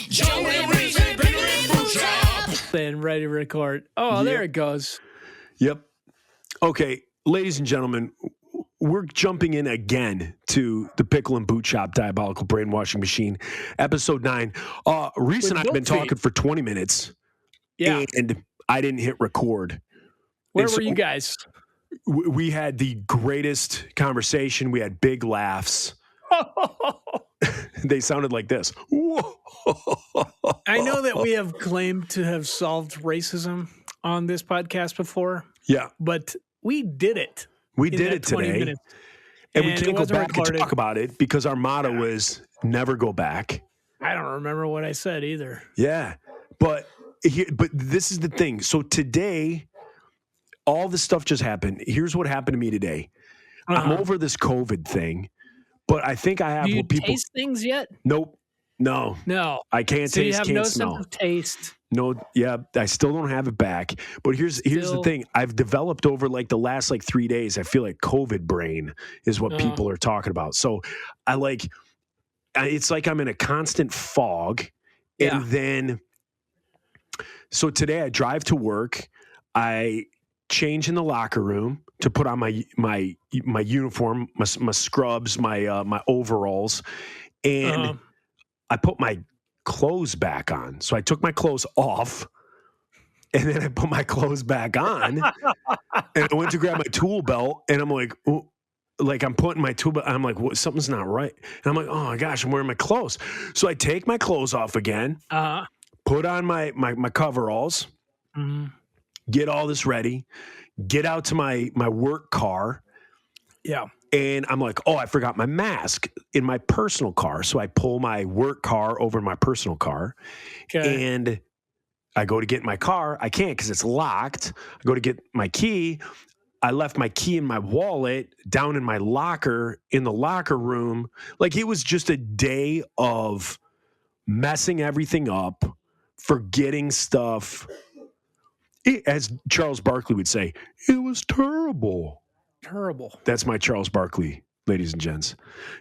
Joey Reese and Pickle and Boot Shop. Then ready to record. Oh, there it goes. Yep. Okay, ladies and gentlemen, we're jumping in again to the Pickle and Boot Shop Diabolical Brainwashing Machine, episode 9. Reese and I have been talking for 20 minutes. Yeah. And I didn't hit record. Where were you guys? We had the greatest conversation. We had big laughs. They sounded like this. I know that we have claimed to have solved racism on this podcast before. Yeah. But we did it. We did it today. Minutes. And we can't go back and talk about it because our motto is never go back. I don't remember what I said either. Yeah. But this is the thing. So today, all this stuff just happened. Here's what happened to me today. I'm over this COVID thing, but I think I have Do you what people taste things yet? Nope. No. I can't so taste, you have can't no smell. sense of taste. No, yeah, I still don't have it back. But here's the thing. I've developed over like the last 3 days, I feel like COVID brain is what people are talking about. So it's like I'm in a constant fog. Yeah. And then, so today I drive to work. I change in the locker room to put on my uniform, my scrubs, my overalls. And I put my clothes back on. So I took my clothes off and then I put my clothes back on and I went to grab my tool belt and I'm like, oh, like I'm putting my tool belt. I'm like, what, something's not right. And I'm like, oh my gosh, I'm wearing my clothes. So I take my clothes off again, put on my coveralls, get all this ready, get out to my work car. Yeah. And I'm like, oh, I forgot my mask in my personal car. So I pull my work car over my personal car. Okay. And I go to get in my car. I can't because it's locked. I go to get my key. I left my key in my wallet down in my locker in the locker room. Like it was just a day of messing everything up, forgetting stuff. As Charles Barkley would say, it was terrible. Terrible. That's my Charles Barkley, ladies and gents.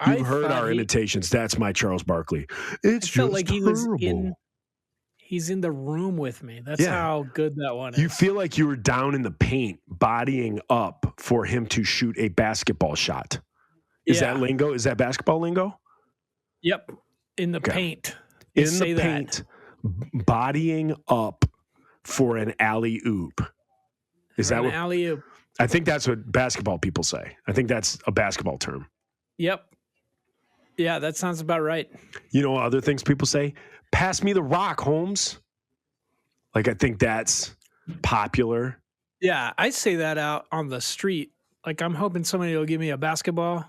You've heard our imitations. That's my Charles Barkley. It's felt like terrible. He's in the room with me. That's how good that one is. You feel like you were down in the paint, bodying up for him to shoot a basketball shot. Is that lingo? Is that basketball lingo? Yep. In the paint. In the paint, bodying up for an alley-oop. Is that what? Alley-oop. I think that's what basketball people say. I think that's a basketball term. Yep. Yeah, that sounds about right. You know other things people say? Pass me the rock, Holmes. Like, I think that's popular. Yeah, I say that out on the street. Like, I'm hoping somebody will give me a basketball.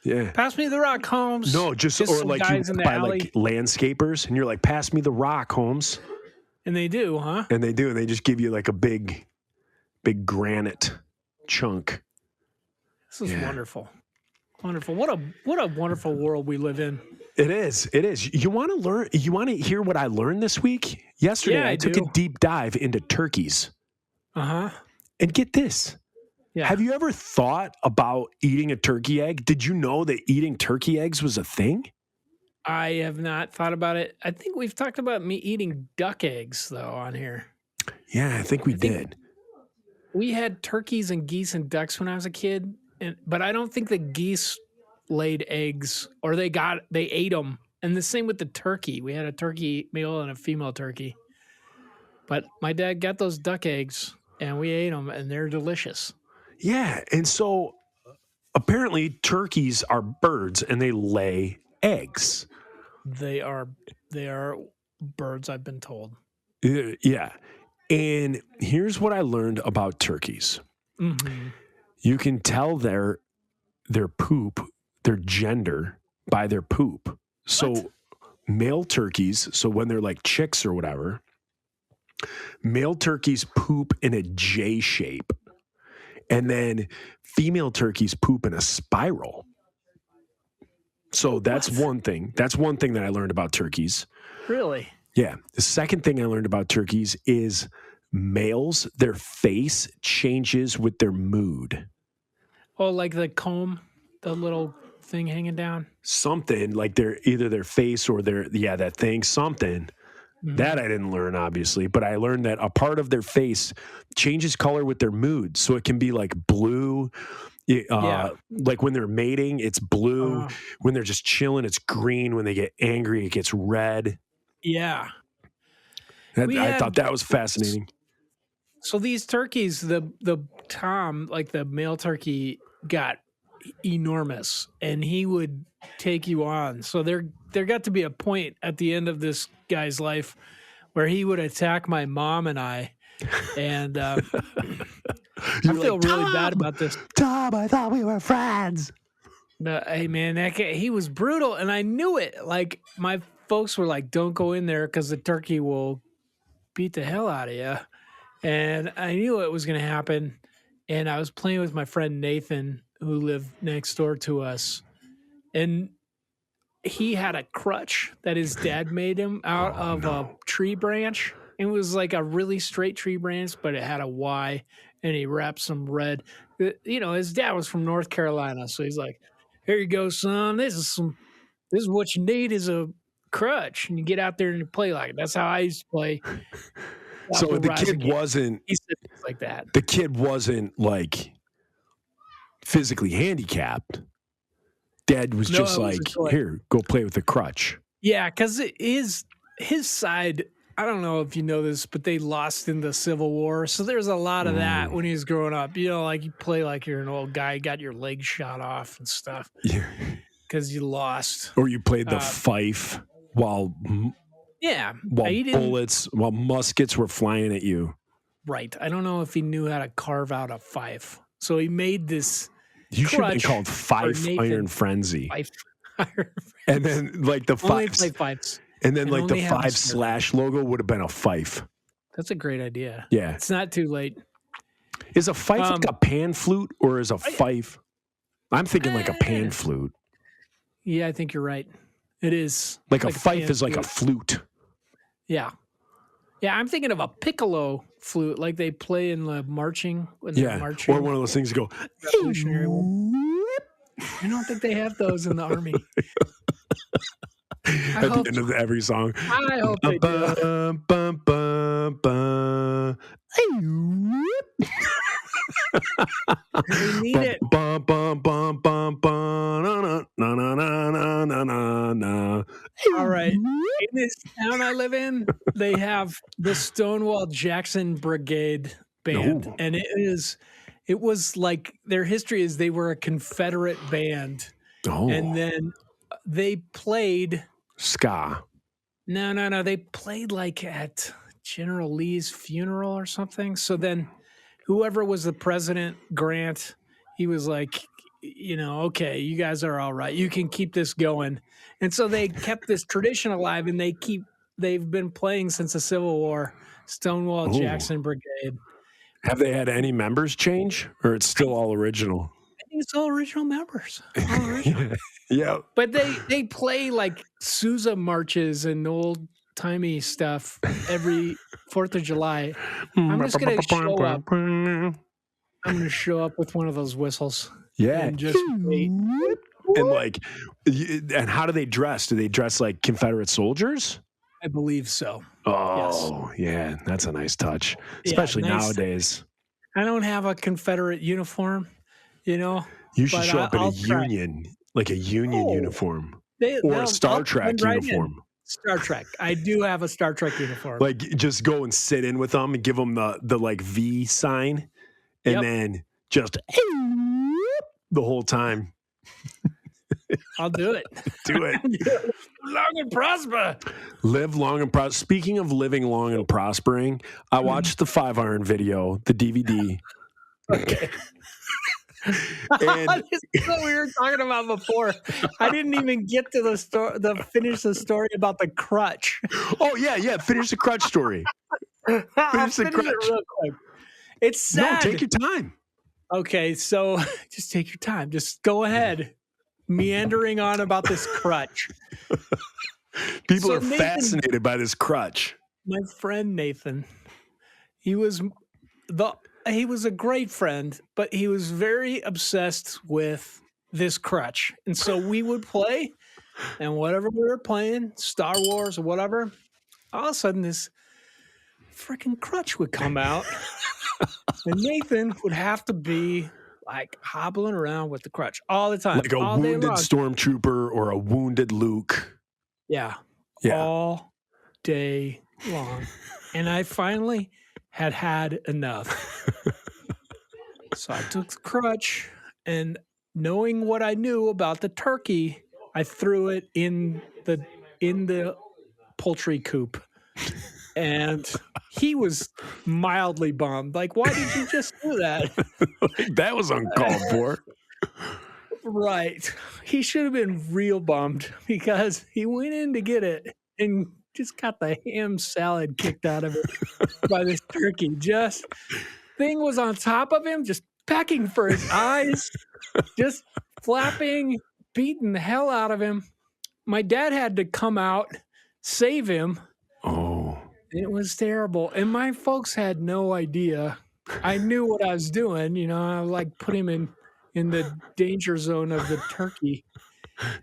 Yeah. Pass me the rock, Holmes. No, just or like you buy like landscapers and you're like, pass me the rock, Holmes. And they do, huh? And they do. And they just give you like a big granite chunk. This is wonderful. Wonderful. What a wonderful world we live in. It is. It is. You want to learn? You want to hear what I learned this week? Yesterday, I took a deep dive into turkeys. Uh-huh. And get this. Yeah. Have you ever thought about eating a turkey egg? Did you know that eating turkey eggs was a thing? I have not thought about it. I think we've talked about me eating duck eggs, though, on here. Yeah, I think we did. We had turkeys and geese and ducks when I was a kid, but I don't think the geese laid eggs or they ate them. And the same with the turkey. We had a turkey male and a female turkey. But my dad got those duck eggs and we ate them and they're delicious. Yeah. And so apparently turkeys are birds and they lay eggs. They are birds, I've been told. Yeah. And here's what I learned about turkeys. Mm-hmm. You can tell their poop, their gender by their poop. So male turkeys, so when they're like chicks or whatever, male turkeys poop in a J shape. And then female turkeys poop in a spiral. So that's one thing. That's one thing that I learned about turkeys. Really? Yeah. The second thing I learned about turkeys is males, their face changes with their mood. Oh, like the comb, the little thing hanging down? Something like either their face or that thing, something. That I didn't learn, obviously, but I learned that a part of their face changes color with their mood. So it can be like blue. Like when they're mating, it's blue. When they're just chilling, it's green. When they get angry, it gets red. Yeah. I thought that was fascinating. So these turkeys, the Tom, like the male turkey, got enormous, and he would take you on. So there got to be a point at the end of this guy's life where he would attack my mom and I, and I feel really bad about this. Tom, I thought we were friends. No, hey man, that guy, he was brutal, and I knew it. Like my folks were like, "Don't go in there because the turkey will beat the hell out of you," and I knew it was going to happen. And I was playing with my friend Nathan, who lived next door to us, and he had a crutch that his dad made him out of a tree branch. It was like a really straight tree branch, but it had a Y, and he wrapped some red. You know, his dad was from North Carolina, so he's like, "Here you go, son. This is what you need is a crutch, and you get out there and you play like it." That's how I used to play. So the kid wasn't. He said things like that. The kid wasn't like physically handicapped. Dad was just like, "Here, go play with the crutch." Yeah, because his side, I don't know if you know this, but they lost in the Civil War. So there's a lot of that when he was growing up. You know, like you play like you're an old guy, got your legs shot off and stuff because you lost. Or you played the fife while muskets were flying at you. Right. I don't know if he knew how to carve out a fife. So he made this. You should have been called Fife Iron Frenzy. Fife. And then like the fives. And then like the 5/ logo would have been a fife. That's a great idea. Yeah. It's not too late. Is a fife like a pan flute or is a fife? I'm thinking like a pan flute. Yeah, I think you're right. It is. Like a fife is like a flute. Yeah. Yeah, I'm thinking of a piccolo flute, like they play in the marching. When they're marching. Or one of those things that go. Revolutionary War. I don't think they have those in the Army. At the end of every song. I hope they do. We need it. All right. In this town I live in, they have the Stonewall Jackson Brigade band. Ooh. And it was like their history is they were a Confederate band. Oh. And then they played ska. No. They played like at General Lee's funeral or something. So then whoever was the president, Grant, he was like, you know, okay, you guys are all right. You can keep this going. And so they kept this tradition alive, and they've been playing since the Civil War, Stonewall Jackson Brigade. Have they had any members change, or it's still all original? I think it's all original members. All original. Yeah. But they play like Sousa marches and old timey stuff every 4th of July. I'm just gonna show up. I'm gonna show up with one of those whistles. Yeah. And just wait. And like, and how do they dress? Do they dress like Confederate soldiers? I believe so. Oh, yes. Yeah, that's a nice touch, especially nowadays. I don't have a Confederate uniform, you know. You should show up in a union, like a union uniform, or a Star Trek uniform. Star Trek. I do have a Star Trek uniform. Like, just go and sit in with them and give them the like V sign, and then just the whole time. I'll do it. Do it. Long and prosper. Live long and prosper. Speaking of living long and prospering, I watched the 5-Iron video, the DVD. Okay. And this is what we were talking about before. I didn't even get to finish the story about the crutch. Oh yeah. Finish the crutch story. Finish it real quick. It's sad. No, take your time. Okay, so just take your time. Just go ahead. Meandering on about this crutch. People are fascinated by this crutch. My friend Nathan, he was a great friend, but he was very obsessed with this crutch. And so we would play, and whatever we were playing, Star Wars or whatever, all of a sudden this freaking crutch would come out, and Nathan would have to be like hobbling around with the crutch all the time, Like a all day wounded long. stormtrooper or a wounded Luke. Yeah, Yeah. all day long. And I finally had enough. So I took the crutch, and knowing what I knew about the turkey, I threw it in the poultry coop. And he was mildly bummed. Like, why did you just do that? That was uncalled for. Right. He should have been real bummed because he went in to get it and just got the ham salad kicked out of it by this turkey. Just thing was on top of him, just pecking for his eyes, just flapping, beating the hell out of him. My dad had to come out, save him. Oh. It was terrible. And my folks had no idea. I knew what I was doing. You know, I like put him in the danger zone of the turkey.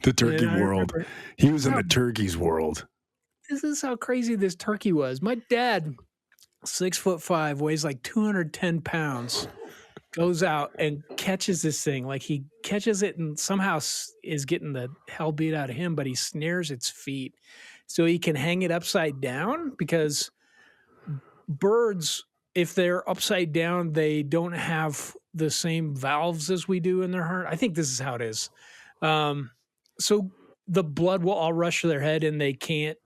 The turkey And I world. remember, He was in the turkey's world. this is how crazy this turkey was. My dad, 6'5", weighs like 210 pounds, goes out and catches this thing. Like he catches it and somehow is getting the hell beat out of him, but he snares its feet so he can hang it upside down, because birds, if they're upside down, they don't have the same valves as we do in their heart. I think this is how it is. So the blood will all rush to their head and they can't,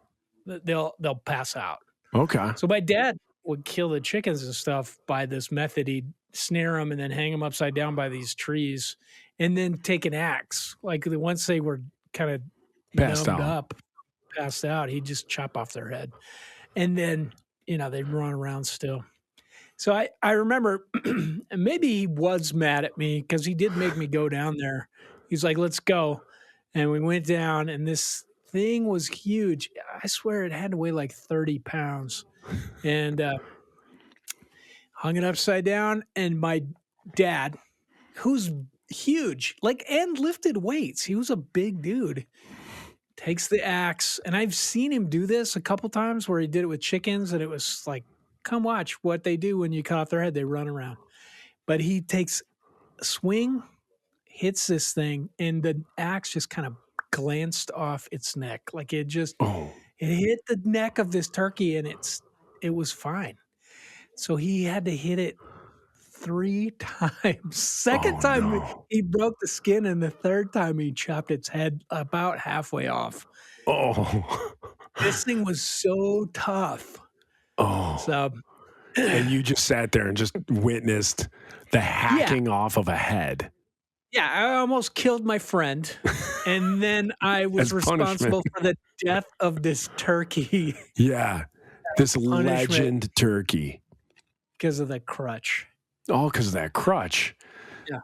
they'll pass out. Okay. So my dad would kill the chickens and stuff by this method. He'd snare them and then hang them upside down by these trees, and then take an axe. Like once they were kind of Passed numbed out. up, passed out, he'd just chop off their head. And then, you know, they'd run around still. So I remember, and maybe he was mad at me because he did make me go down there. He's like, let's go. And we went down, and this thing was huge. I swear it had to weigh like 30 pounds. And hung it upside down. And my dad, who's huge, like, and lifted weights, he was a big dude, takes the axe. And I've seen him do this a couple times where he did it with chickens, and it was like, come watch what they do when you cut off their head. They run around. But he takes a swing, hits this thing, and the axe just kind of glanced off its neck. Like it just, Oh. it hit the neck of this turkey, and it was fine. So he had to hit it 3 times. Second Oh, time no. he broke the skin, and the third time he chopped its head about halfway off. Oh. This thing was so tough. Oh. So And you just sat there and just witnessed the hacking off of a head. yeah, I almost killed my friend, and then I was As responsible punishment. for the death of this turkey Yeah. This punishment. legend turkey. because of the crutch. All because of that crutch. Yeah.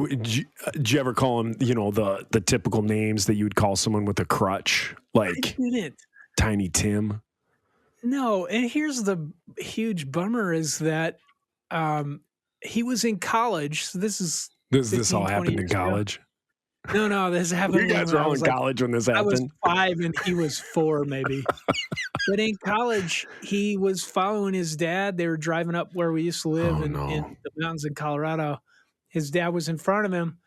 Did you ever call him, you know, the typical names that you would call someone with a crutch? I Like didn't. Tiny Tim? No, and here's the huge bummer is that he was in college. So this This all 15, 20 happened in years ago. college? No, this happened. You guys when were I all was in like, college when this I was happened? 5 and he was 4, maybe. But in college, he was following his dad. They were driving up where we used to live Oh, in no. the mountains in Colorado. His dad was in front of him.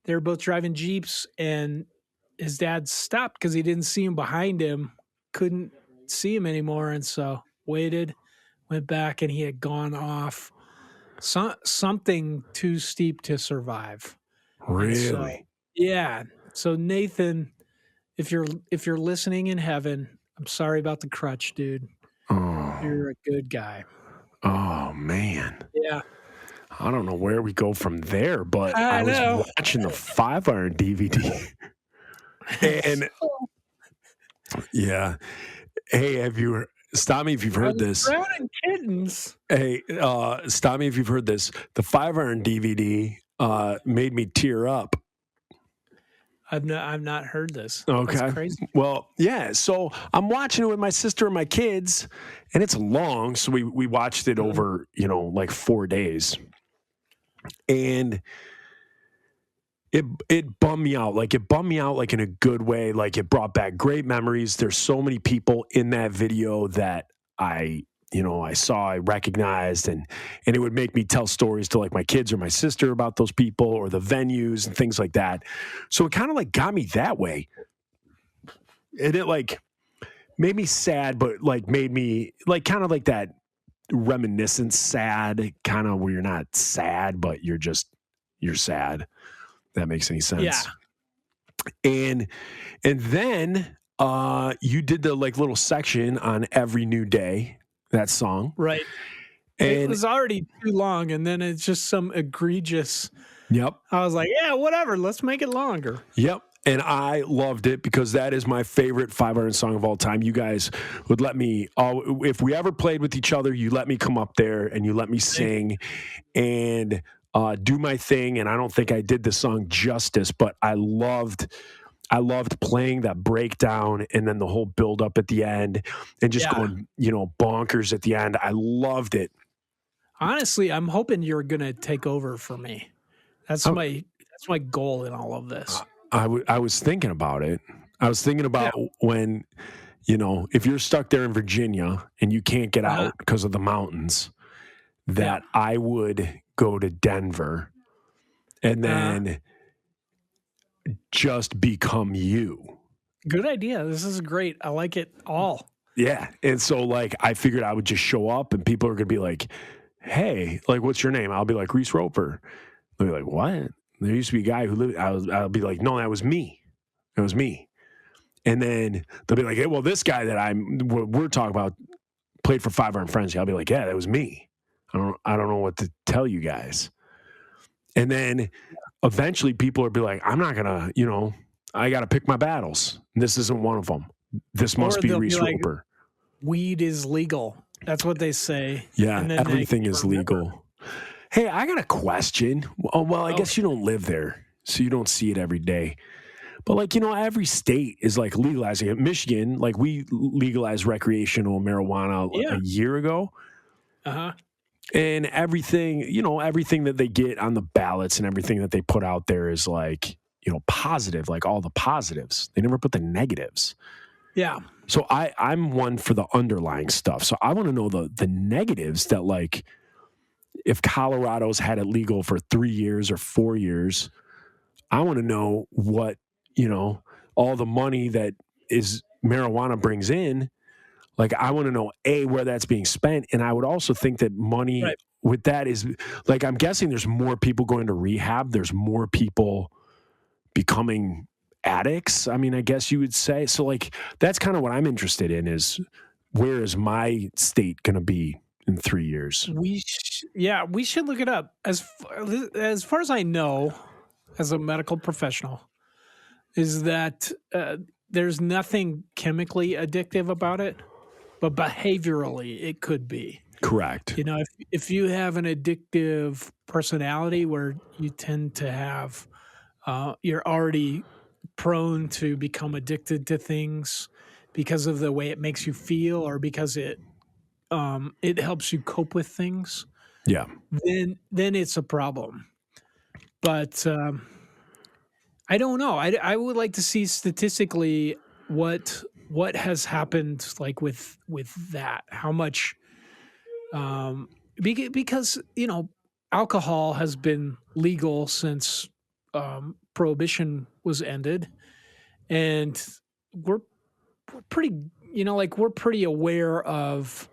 They were both driving Jeeps, and his dad stopped because he didn't see him behind him, couldn't see him anymore. And so waited, went back, and he had gone off something too steep to survive. Really? Yeah. So Nathan, if you're listening in heaven, I'm sorry about the crutch, dude. Oh, You're a good guy. oh man. Yeah. I don't know where we go from there, but I I was know. watching the 5-iron DVD. And yeah. Hey, stop me if you've heard this. Drowning kittens. Hey, stop me if you've heard this. The 5-iron DVD made me tear up. I've not heard this. Okay. That's crazy. Well, yeah. So I'm watching it with my sister and my kids, and it's long. So we watched it over, like 4 days. And it bummed me out. Like, it bummed me out, like, in a good way. Like, it brought back great memories. There's so many people in that video that I saw, I recognized, and it would make me tell stories to, like, my kids or my sister about those people or the venues and things like that. So it kind of, like, got me that way. And it, like, made me sad, but, like, made me, like, kind of like that reminiscent sad, kind of where you're not sad, but you're sad. That makes any sense. Yeah. And then you did the, like, little section on Every New Day, that song. Right. And It was already too long, and then it's just some egregious. Yep. I was like, yeah, whatever. Let's make it longer. Yep. And I loved it because that is my favorite 500 song of all time. You guys would let me, if we ever played with each other, you let me come up there and you let me sing and do my thing. And I don't think I did the song justice, but I loved playing that breakdown and then the whole build up at the end and just going, bonkers at the end. I loved it. Honestly, I'm hoping you're going to take over for me. That's my goal in all of this. I was thinking about it. I was thinking about when, if you're stuck there in Virginia and you can't get out because of the mountains, that I would go to Denver and then just become you. Good idea. This is great. I like it all. Yeah. And so, like, I figured I would just show up and people are going to be like, hey, like, what's your name? I'll be like, Reese Roper. They'll be like, what? There used to be a guy who lived, I'll be like, no, that was me. It was me. And then they'll be like, hey, well, this guy that we're talking about played for 500 Friends. I'll be like, yeah, that was me. I don't know what to tell you guys. And then eventually people will be like, I'm not going to, I got to pick my battles. This isn't one of them. This must be Reese Roper. Weed is legal. That's what they say. Yeah, everything is legal. Hey, I got a question. Oh, well, I guess you don't live there, so you don't see it every day. But, like, every state is, like, legalizing it. Michigan, like, we legalized recreational marijuana a year ago. Uh-huh. And everything, everything that they get on the ballots and everything that they put out there is, like, positive, like all the positives. They never put the negatives. Yeah. So I'm one for the underlying stuff. So I want to know the negatives that, like, if Colorado's had it legal for 3 years or 4 years, I want to know what, all the money that is marijuana brings in. Like, I want to know, where that's being spent. And I would also think that money with that is, like, I'm guessing there's more people going to rehab. There's more people becoming addicts. I mean, I guess you would say. So, like, that's kind of what I'm interested in is, where is my state going to be in 3 years? We should look it up. As far as I know, as a medical professional, is that there's nothing chemically addictive about it, but behaviorally it could be. Correct. If you have an addictive personality where you tend to have, you're already prone to become addicted to things because of the way it makes you feel or because it helps you cope with things. Yeah. Then it's a problem. But I don't know. I would like to see statistically what has happened, like with that. How much? Because alcohol has been legal since prohibition was ended, and we're pretty we're pretty aware of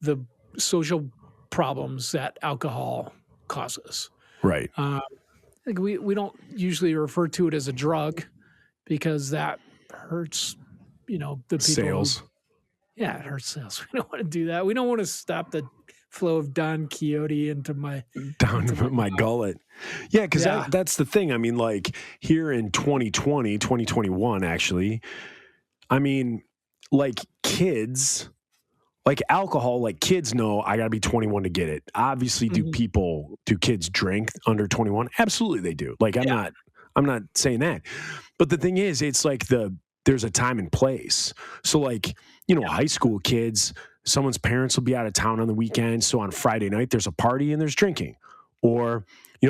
the social problems that alcohol causes. Right. Like we don't usually refer to it as a drug because that hurts, the people. Sales. It hurts sales. We don't want to do that. We don't want to stop the flow of Don Quixote into my gullet. Yeah, because that's the thing. I mean, like, here in 2021, actually, I mean, like, kids, like alcohol, like, kids know I got to be 21 to get it. Obviously, do kids drink under 21? Absolutely they do. Like, I'm not saying that. But the thing is, it's like there's a time and place. So, like, high school kids, someone's parents will be out of town on the weekend. So on Friday night, there's a party and there's drinking. Or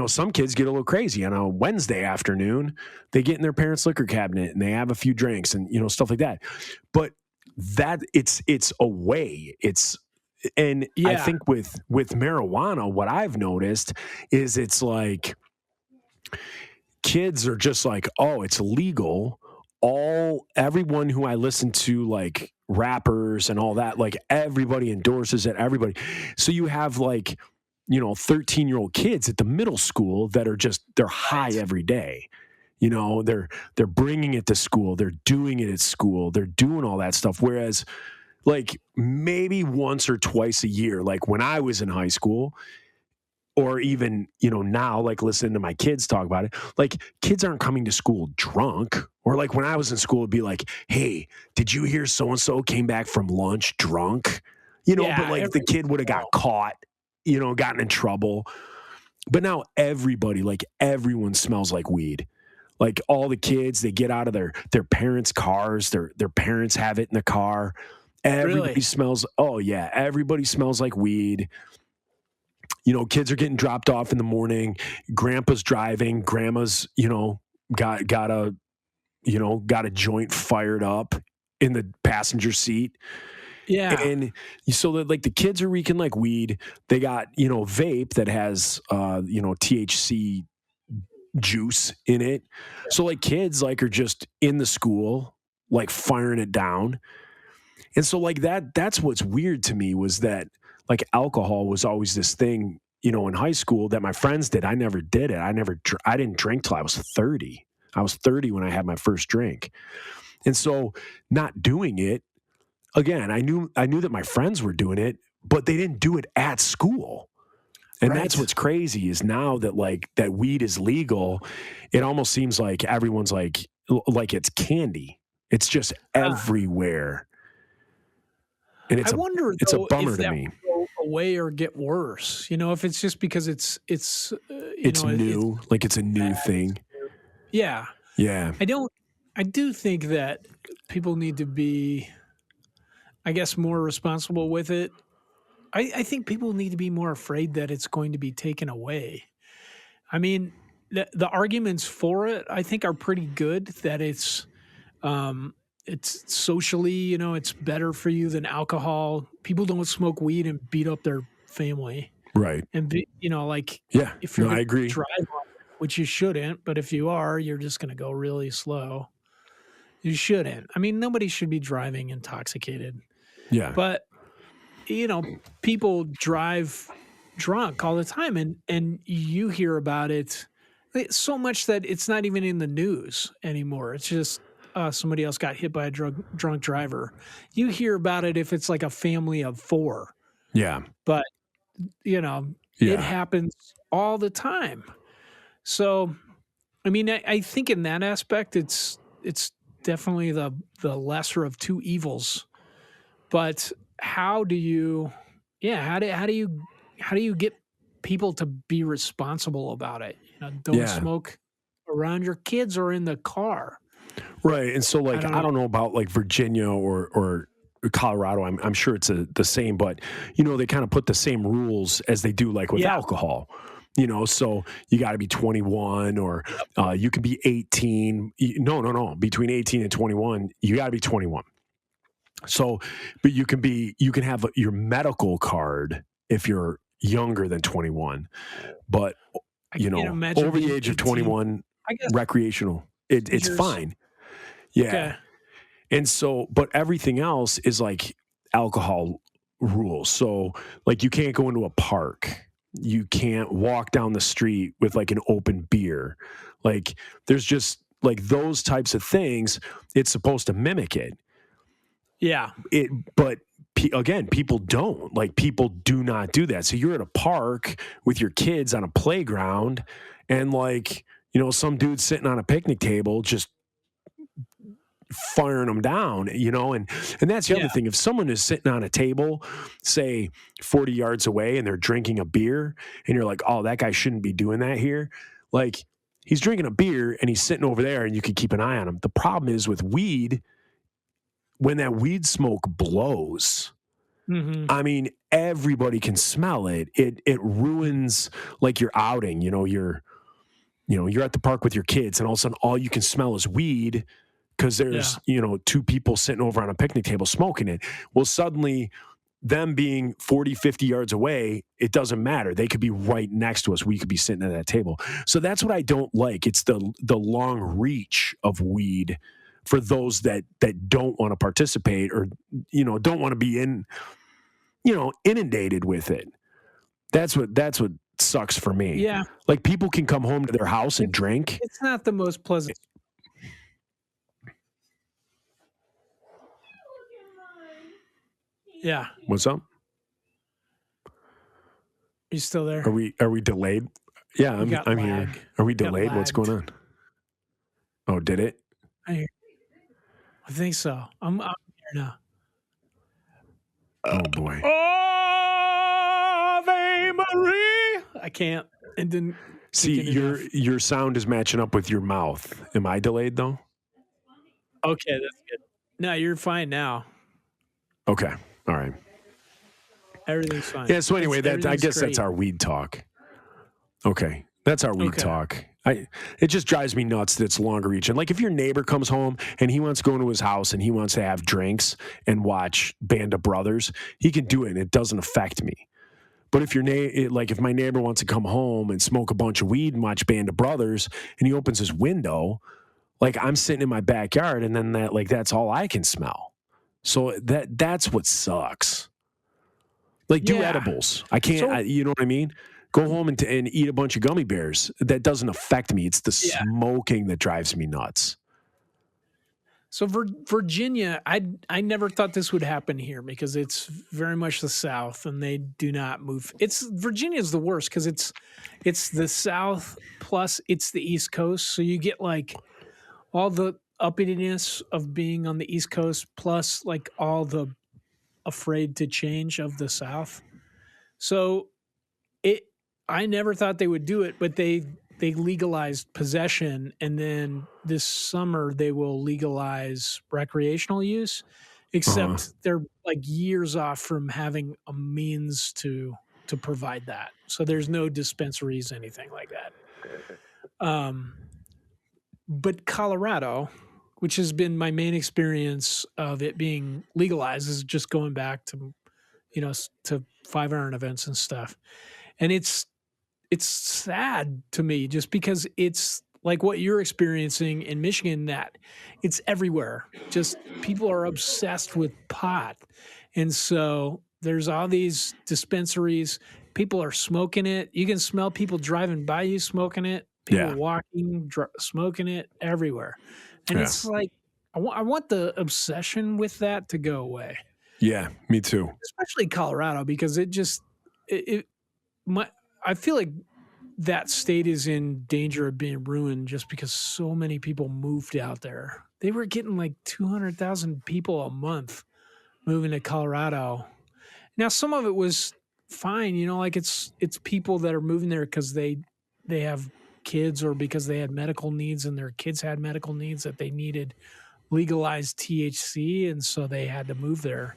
some kids get a little crazy on a Wednesday afternoon. They get in their parents' liquor cabinet and they have a few drinks and, stuff like that. But that it's a way. I Yeah. think with marijuana, what I've noticed is it's like kids are just like, oh, it's legal. Everyone who I listen to, like rappers and all that, like everybody endorses it, everybody. So you have like, 13-year-old kids at the middle school that are they're high every day. They're bringing it to school. They're doing it at school. They're doing all that stuff. Whereas like maybe once or twice a year, like when I was in high school, or even, now, like listening to my kids talk about it, like kids aren't coming to school drunk. Or like when I was in school, it'd be like, hey, did you hear so-and-so came back from lunch drunk? But like the kid would have got caught, gotten in trouble. But now everyone smells like weed. Like all the kids, they get out of their parents' cars. Their parents have it in the car. Everybody smells. Oh yeah. Everybody smells like weed. Kids are getting dropped off in the morning. Grandpa's driving. Grandma's, got a joint fired up in the passenger seat. Yeah. And so that like the kids are reeking like weed. They got, vape that has, THC juice in it. So like kids like are just in the school, like firing it down. And so like that's what's weird to me was that like alcohol was always this thing, in high school that my friends did. I never did it. I didn't drink till I was 30. I was 30 when I had my first drink. And so not doing it, again, I knew that my friends were doing it, but they didn't do it at school. And that's what's crazy is now that like that weed is legal, it almost seems like everyone's like it's candy. It's just everywhere. And I wonder, it's though, a bummer if to that me. will go away or get worse. If it's just because it's New, like it's a new thing. Yeah. Yeah. I do think that people need to be, I guess, more responsible with it. I think people need to be more afraid that it's going to be taken away. I mean, the arguments for it, I think, are pretty good. That it's socially, it's better for you than alcohol. People don't smoke weed and beat up their family, Right. and Yeah. if you're I agree. drive on it, which you shouldn't, but if you are, you're just going to go really slow. You shouldn't. I mean, nobody should be driving intoxicated. Yeah. But people drive drunk all the time, and you hear about it so much that it's not even in the news anymore. It's just somebody else got hit by a drunk driver. You hear about it if it's like a family of 4. Yeah. But it happens all the time. So, I mean, I think in that aspect, it's definitely the lesser of two evils. But how do you get people to be responsible about it? Don't smoke around your kids or in the car. Right. And so like I don't know about like Virginia or Colorado. I'm sure it's the same, but they kind of put the same rules as they do like with alcohol. So you got to be 21 or you can be 18. No. Between 18 and 21, you got to be 21. So, but you can have your medical card if you're younger than 21, but over the age of 21, recreational, it's fine. Yeah. Okay. And so, but everything else is like alcohol rules. So like you can't go into a park. You can't walk down the street with like an open beer. Like there's just like those types of things. It's supposed to mimic it. Yeah. But again, people don't. Like people do not do that. So you're at a park with your kids on a playground and like, some dude sitting on a picnic table just firing them down, and that's the other thing. If someone is sitting on a table, say 40 yards away and they're drinking a beer and you're like, oh, that guy shouldn't be doing that here. Like he's drinking a beer and he's sitting over there and you can keep an eye on him. The problem is with weed, when that weed smoke blows, I mean, everybody can smell it, it ruins like your outing. You're at the park with your kids, and all of a sudden all you can smell is weed because there's two people sitting over on a picnic table smoking it. Well, suddenly them being 40, 50 yards away, it doesn't matter. They could be right next to us. We could be sitting at that table. So that's what I don't like. It's the long reach of weed for those that don't want to participate or, don't want to be inundated with it. That's what sucks for me. Yeah. Like, people can come home to their house and drink. It's not the most pleasant. Yeah. What's up? You still there? Are we delayed? Yeah, I'm here. Are we delayed? What's going on? Oh, did it? I think so. I'm here now. Oh boy. Ave Maria. I can't. It didn't. See, your sound is matching up with your mouth. Am I delayed though? Okay, that's good. No, you're fine now. Okay. All right. Everything's fine. Yeah. So anyway, I guess great. that's our weed talk. Okay, that's our weed talk. It just drives me nuts that it's longer reach. And like, if your neighbor comes home and he wants to go into his house and he wants to have drinks and watch Band of Brothers, he can do it, and it doesn't affect me. But if if my neighbor wants to come home and smoke a bunch of weed and watch Band of Brothers, and he opens his window, like, I'm sitting in my backyard, and then that's all I can smell. So that's what sucks. Like, do edibles. I can't. You know what I mean? Go home and eat a bunch of gummy bears. That doesn't affect me. It's the smoking that drives me nuts. So Virginia, I never thought this would happen here because it's very much the South, and they do not move. Virginia's the worst because it's the South plus it's the East Coast. So you get like all the uppityness of being on the East Coast plus like all the afraid to change of the South. So I never thought they would do it, but they legalized possession, and then this summer they will legalize recreational use, except they're like years off from having a means to provide that. So there's no dispensaries, anything like that. But Colorado, which has been my main experience of it being legalized, is just going back to, to 5 Iron events and stuff. And it's sad to me just because it's like what you're experiencing in Michigan, that it's everywhere. Just people are obsessed with pot. And so there's all these dispensaries. People are smoking it. You can smell people driving by you smoking it. People walking, smoking it everywhere. And it's like, I want the obsession with that to go away. Yeah, me too. Especially Colorado, because I feel like that state is in danger of being ruined just because so many people moved out there. They were getting like 200,000 people a month moving to Colorado. Now, some of it was fine, like it's people that are moving there because they have kids or because they had medical needs and their kids had medical needs that they needed legalized THC, and so they had to move there.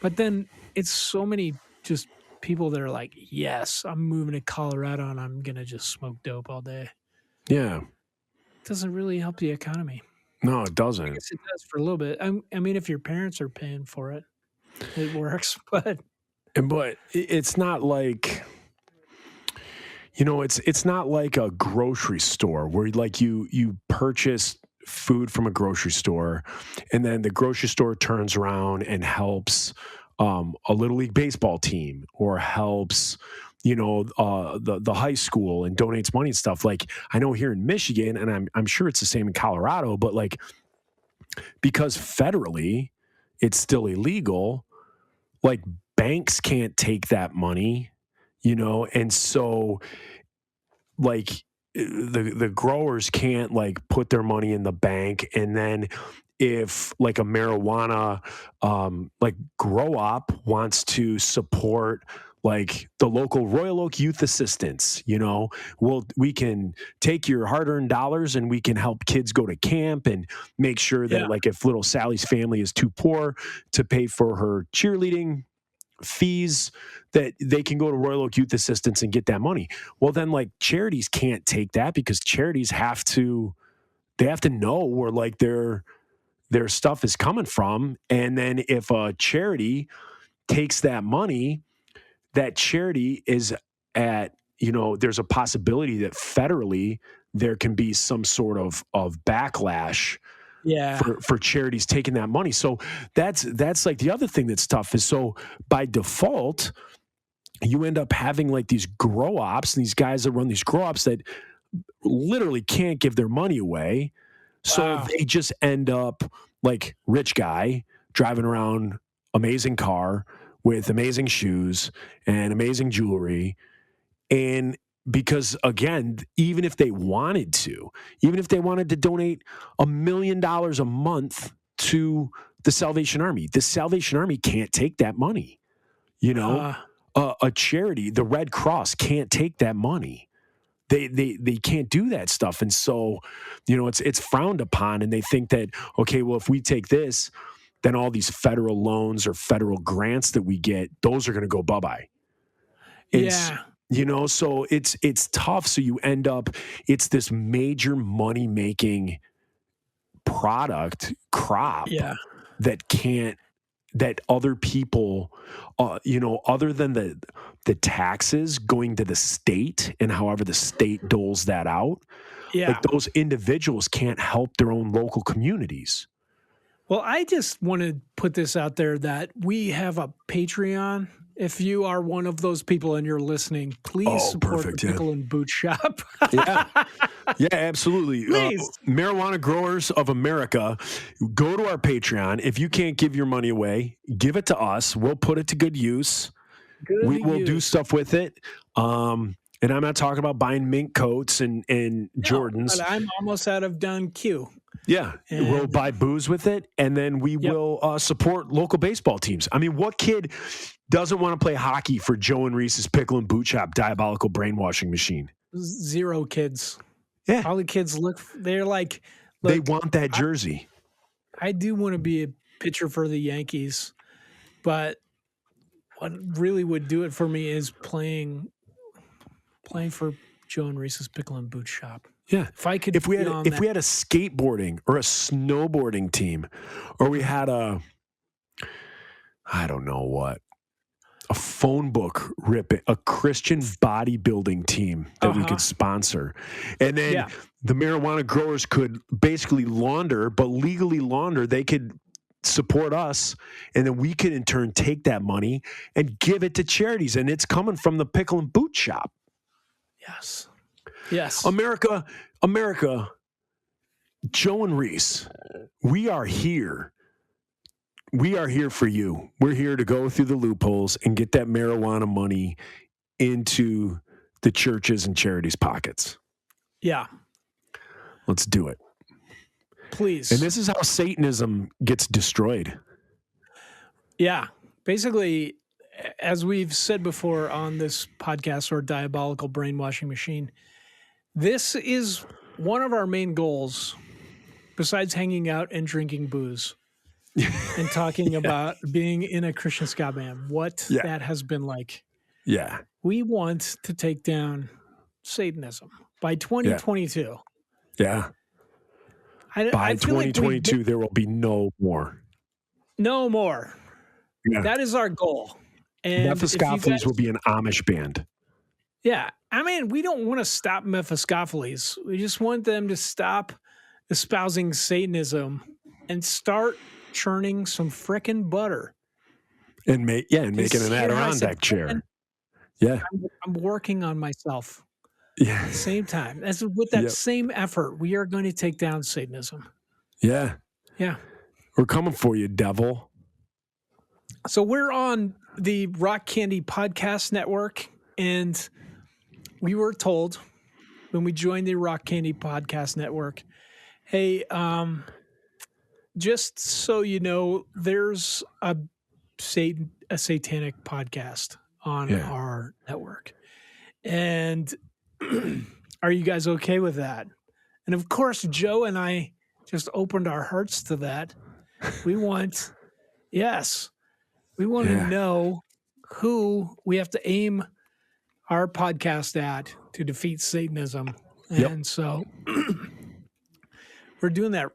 But then it's so many just people that are like, yes, I'm moving to Colorado and I'm going to just smoke dope all day. Yeah. It doesn't really help the economy. No, it doesn't. I guess it does for a little bit. I mean, if your parents are paying for it, it works. But it's not like, it's not like a grocery store where like you purchase food from a grocery store and then the grocery store turns around and helps a Little League baseball team or helps, the high school and donates money and stuff. Like, I know here in Michigan, and I'm sure it's the same in Colorado, but like, because federally it's still illegal, like banks can't take that money, and so like the growers can't like put their money in the bank, and then if like a marijuana like grow up wants to support like the local Royal Oak Youth Assistance, we can take your hard-earned dollars and we can help kids go to camp and make sure that like if little Sally's family is too poor to pay for her cheerleading fees that they can go to Royal Oak Youth Assistance and get that money. Well, then like charities can't take that because charities have to know where like their stuff is coming from. And then if a charity takes that money, that charity is at, there's a possibility that federally there can be some sort of backlash for charities taking that money. So that's like the other thing that's tough is, so by default, you end up having like these grow ops and these guys that run these grow ops that literally can't give their money away. So they just end up like rich guy driving around amazing car with amazing shoes and amazing jewelry. And because again, even if they wanted to donate $1 million a month to the Salvation Army can't take that money. A charity, the Red Cross, can't take that money. They can't do that stuff. And so, it's frowned upon, and they think that, okay, well, if we take this, then all these federal loans or federal grants that we get, those are going to go bye-bye. So it's tough. So you end up, it's this major money-making crop that other people, other than the taxes going to the state and however the state doles that out, like those individuals can't help their own local communities. Well, I just want to put this out there that we have a Patreon. If you are one of those people and you're listening, please support the Pickle and Boot Shop. Yeah, absolutely. Marijuana Growers of America, go to our Patreon. If you can't give your money away, give it to us. We'll put it to good use. We will do stuff with it. And I'm not talking about buying mink coats and Jordans. But I'm almost out of Don Q. Yeah, we'll buy booze with it, and then we will support local baseball teams. I mean, what kid doesn't want to play hockey for Joe and Reese's Pickle and Boot Shop diabolical brainwashing machine? Zero kids. Yeah. All the kids they're like... they want that jersey. I do want to be a pitcher for the Yankees, but what really would do it for me is playing for Joe and Reese's Pickle and Boot Shop. Yeah. If we had a skateboarding or a snowboarding team, or we had a phone book ripping, a Christian bodybuilding team that we could sponsor. And then the marijuana growers could basically launder, but legally launder. They could support us, and then we could in turn take that money and give it to charities. And it's coming from the Pickle and Boot Shop. Yes. America, Joe and Reese, we are here. We are here for you. We're here to go through the loopholes and get that marijuana money into the churches and charities' pockets. Yeah. Let's do it. Please. And this is how Satanism gets destroyed. Yeah. Basically, as we've said before on this podcast, or Diabolical Brainwashing Machine, this is one of our main goals, besides hanging out and drinking booze and talking about being in a Christian ska band, what that has been like. Yeah. We want to take down Satanism by 2022. Yeah. By 2022, there will be no more. No more. Yeah. That is our goal. And Mephistopheles will be an Amish band. Yeah. I mean, we don't want to stop Mephistopheles. We just want them to stop espousing Satanism and start churning some frickin' butter. And making an Adirondack chair. Yeah. I'm working on myself. Yeah. At the same time. With that same effort, we are going to take down Satanism. Yeah. Yeah. We're coming for you, devil. So we're on the Rock Candy Podcast Network, and we were told when we joined the Rock Candy Podcast Network, hey, just so you know, there's a satanic podcast on our network. And are you guys okay with that? And of course, Joe and I just opened our hearts to that. We want to know who we have to aim our podcast at to defeat Satanism. Yep. And so we're doing that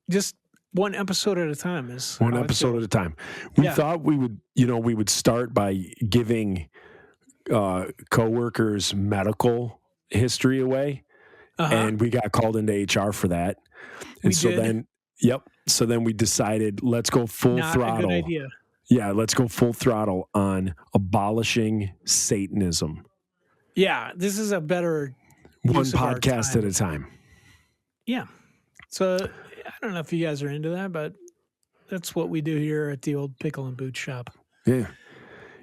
just one episode at a time. One episode at a time. We Yeah. thought we would start by giving coworkers medical history away, and we got called into HR for that. And We so did. then, so then we decided, let's go full Not throttle. a good idea. Yeah, let's go full throttle on abolishing Satanism. Yeah, this is a better One use of our podcast time. at a time. Yeah. So I don't know if you guys are into that, but that's what we do here at the old Pickle and Boot Shop. Yeah.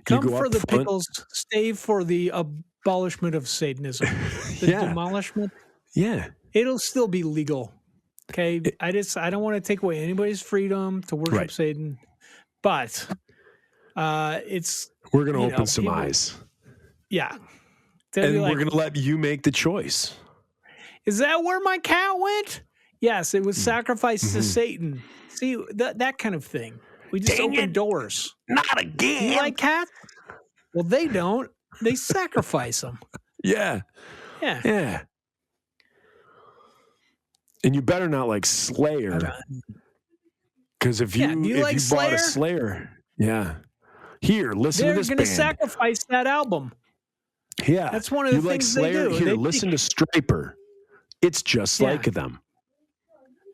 Come go for up the front. pickles, stay for the abolishment of Satanism. The Yeah. demolishment, Yeah. it'll still be legal. Okay. I don't want to take away anybody's freedom to worship Right. Satan, but it's We're going to You open know, some people- eyes. yeah. They'll be And like, we're going to let you make the choice. is that where my cat went? Yes, it was sacrificed to Satan. See, that kind of thing. We just Dang open it. doors. Not again. You like cats? Well, they don't. They sacrifice them. Yeah. Yeah. Yeah. And you better not like Slayer. Because if you, Yeah, do you if like you bought a Slayer? Slayer, yeah. Here, listen They're to this going to band. sacrifice that album. Yeah. That's one of the you like things they Slayer? do. Here, They listen to Striper. It's just Yeah. like them.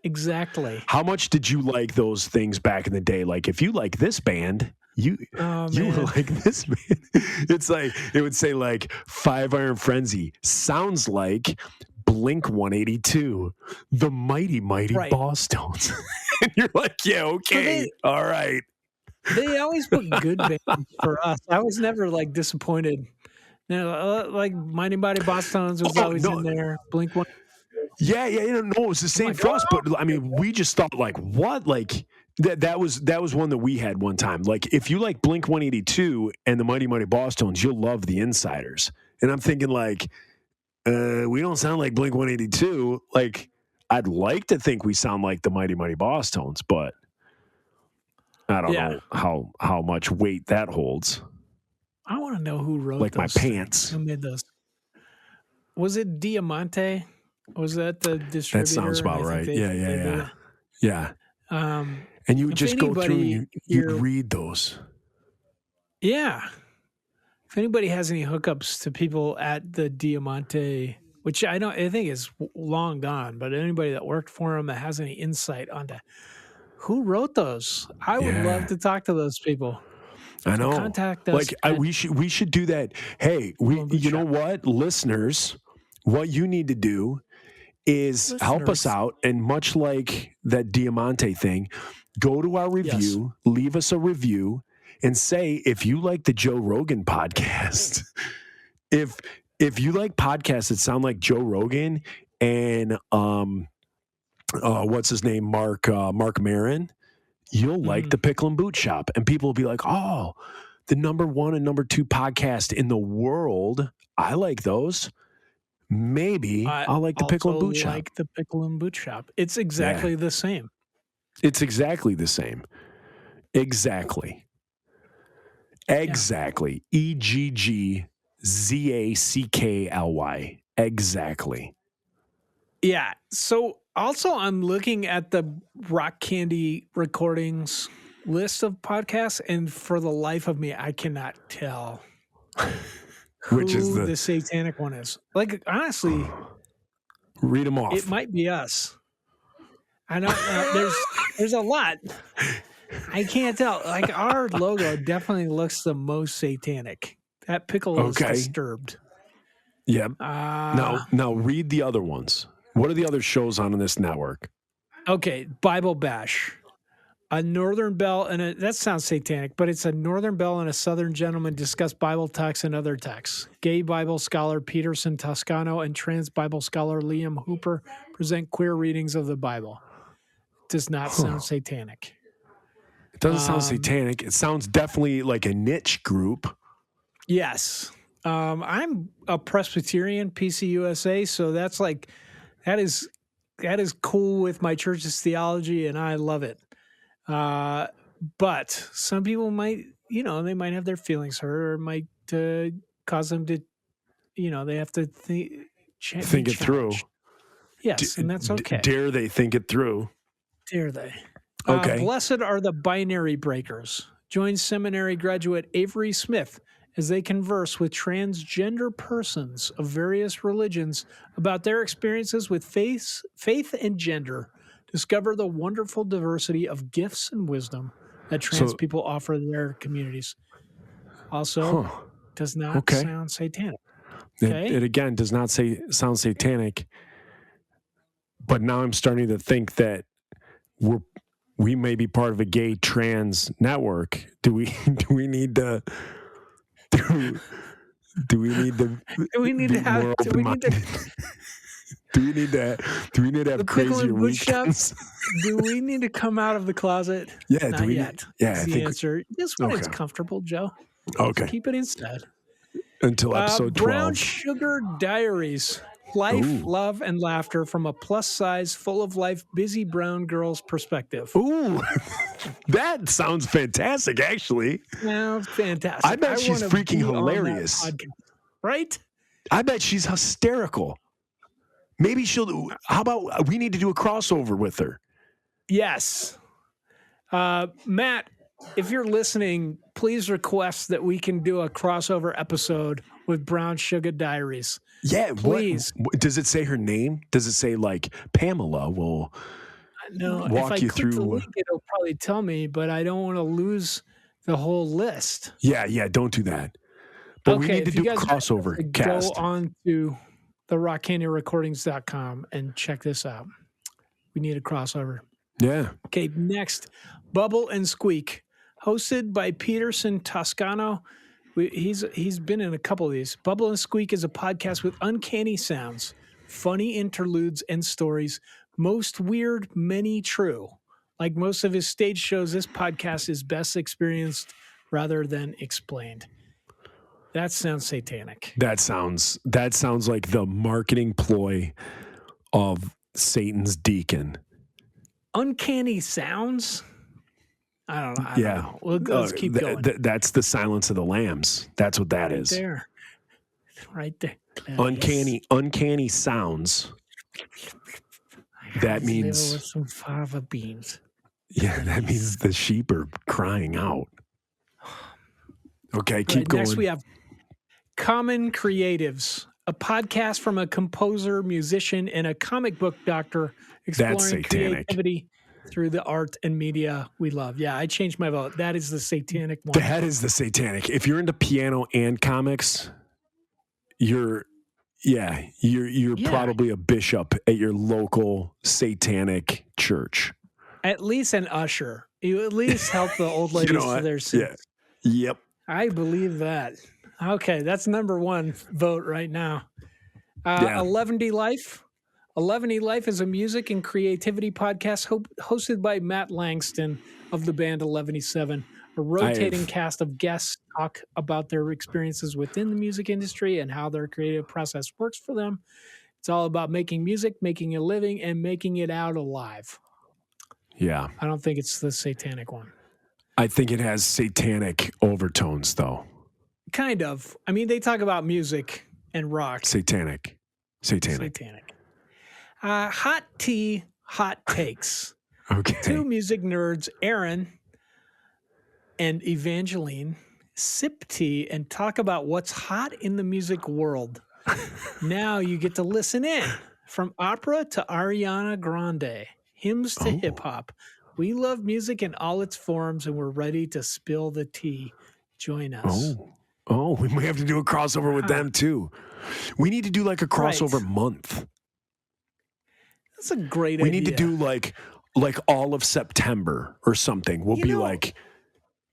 Exactly. How much did you like those things back in the day? Like, if you like this band, you Oh, you man. were like this band. It's like it would say like Five Iron Frenzy sounds like Blink 182, the Mighty Right. Boss Tones, and you're like, yeah, okay, all right. They always put good bands for us. I was never like disappointed. Like Mighty Boss Tones was Oh, always no. in there. Blink one. Yeah, no, it's the same like, for us. But I mean, we just thought like, what? Like that was one that we had one time. Like, if you like Blink 182 and the Mighty Boss Tones, you'll love the Insiders. And I'm thinking like, we don't sound like Blink 182. Like, I'd like to think we sound like the Mighty Boss Tones, but I don't Yeah. know how much weight that holds. I want to know who wrote Like my those things. pants. Who made those? Was it Diamante? Was that the distributor? That sounds about I right. think Yeah. did Yeah. it. And you would If just go through and anybody you'd here- read those. Yeah. If anybody has any hookups to people at the Diamante, which I think is long gone, but anybody that worked for them that has any insight onto who wrote those, I would Yeah. love to talk to those people. I know. Contact us. Like at- we should do that. Hey, you know what, listeners? What you need to do is help us Listeners. out, and much like that Diamante thing, go to our review, leave us a review, and say if you like the Joe Rogan podcast. if you like podcasts that sound like Joe Rogan and what's his name, Mark Maron, you'll like the Pickle and Boot Shop, and people will be like, oh, the number 1 and number 2 podcast in the world. I like those. Maybe I'll like the Pickle and also Boot Shop. like the Pickle and Boot Shop. It's exactly the same. It's exactly the same. Exactly. EGGZACKLY. Exactly. Yeah. So also I'm looking at the Rock Candy Recordings list of podcasts, and for the life of me, I cannot tell Which is who the satanic one is. Like, honestly, read them off. it might be us. I don't know. There's a lot. I can't tell. Like, our logo definitely looks the most satanic. That pickle is Okay. disturbed. Yeah. Uh, Now read the other ones. What are the other shows on this network? Okay, Bible Bash. A Northern Belle, and that sounds satanic, but it's a Northern Belle and a Southern gentleman discuss Bible texts and other texts. Gay Bible scholar Peterson Toscano and trans Bible scholar Liam Hooper present queer readings of the Bible. Does not sound satanic. It doesn't sound satanic. It sounds definitely like a niche group. Yes. I'm a Presbyterian, PCUSA, so that's like that is cool with my church's theology, and I love it. But some people might, they might have their feelings hurt or might cause them to, they have to think it through. Yes, and that's okay. Dare they think it through? Dare they? Okay. Blessed are the binary breakers. Join seminary graduate Avery Smith as they converse with transgender persons of various religions about their experiences with faith and gender. Discover the wonderful diversity of gifts and wisdom that trans people offer their communities. Also, does not sound satanic. Okay? It again does not sound satanic. But now I'm starting to think that we may be part of a gay trans network. Do we need to do we need to have crazier weekends? Do we need to come out of the closet? Yeah, not yet. Yeah, the answer. Just when it's comfortable, Joe. Okay. Keep it inside. Until episode 12. Brown Sugar Diaries. Life, love, and laughter from a plus-size, full-of-life, busy brown girl's perspective. Ooh, that sounds fantastic, actually. Sounds fantastic. I bet she's freaking hilarious. Right? I bet she's hysterical. Maybe how about we need to do a crossover with her? Yes. Matt, if you're listening, please request that we can do a crossover episode with Brown Sugar Diaries. Yeah, please. Does it say her name? Does it say like Pamela will walk you through? The link, it'll probably tell me, but I don't want to lose the whole list. Yeah, don't do that. But we need to do a crossover cast. Go on to the rockcanyonrecordings.com and check this out. We need a crossover. Yeah. Okay, next, Bubble and Squeak, hosted by Peterson Toscano. He's been in a couple of these. Bubble and Squeak is a podcast with uncanny sounds, funny interludes and stories, most weird, many true. Like most of his stage shows, this podcast is best experienced rather than explained. That sounds satanic. That sounds like the marketing ploy of Satan's deacon. Uncanny sounds? I don't know. Let's keep going. That's the Silence of the Lambs. That's what that is. Right there. Uncanny sounds. That means with some fava beans. Yeah, that means the sheep are crying out. Okay, keep going. Next we have Common Creatives, a podcast from a composer, musician, and a comic book doctor exploring creativity through the art and media we love. Yeah, I changed my vote. That is the satanic one. That is the satanic. If you're into piano and comics, you're probably a bishop at your local satanic church. At least an usher. You at least help the old ladies to their sins. Yeah. Yep. I believe that. Okay, that's number one vote right now. 11D Life. 11D Life is a music and creativity podcast hosted by Matt Langston of the band 11E7. A rotating cast of guests talk about their experiences within the music industry and how their creative process works for them. It's all about making music, making a living, and making it out alive. Yeah. I don't think it's the satanic one. I think it has satanic overtones, though. Kind of. I mean, they talk about music and rock. Satanic. Hot Tea, Hot Takes. Okay. Two music nerds, Aaron and Evangeline, sip tea and talk about what's hot in the music world. Now you get to listen in. From opera to Ariana Grande, hymns to hip hop. We love music in all its forms, and we're ready to spill the tea. Join us. Oh, we may have to do a crossover with them too. We need to do like a crossover month. That's a great idea. We need to do like all of September or something. We'll be like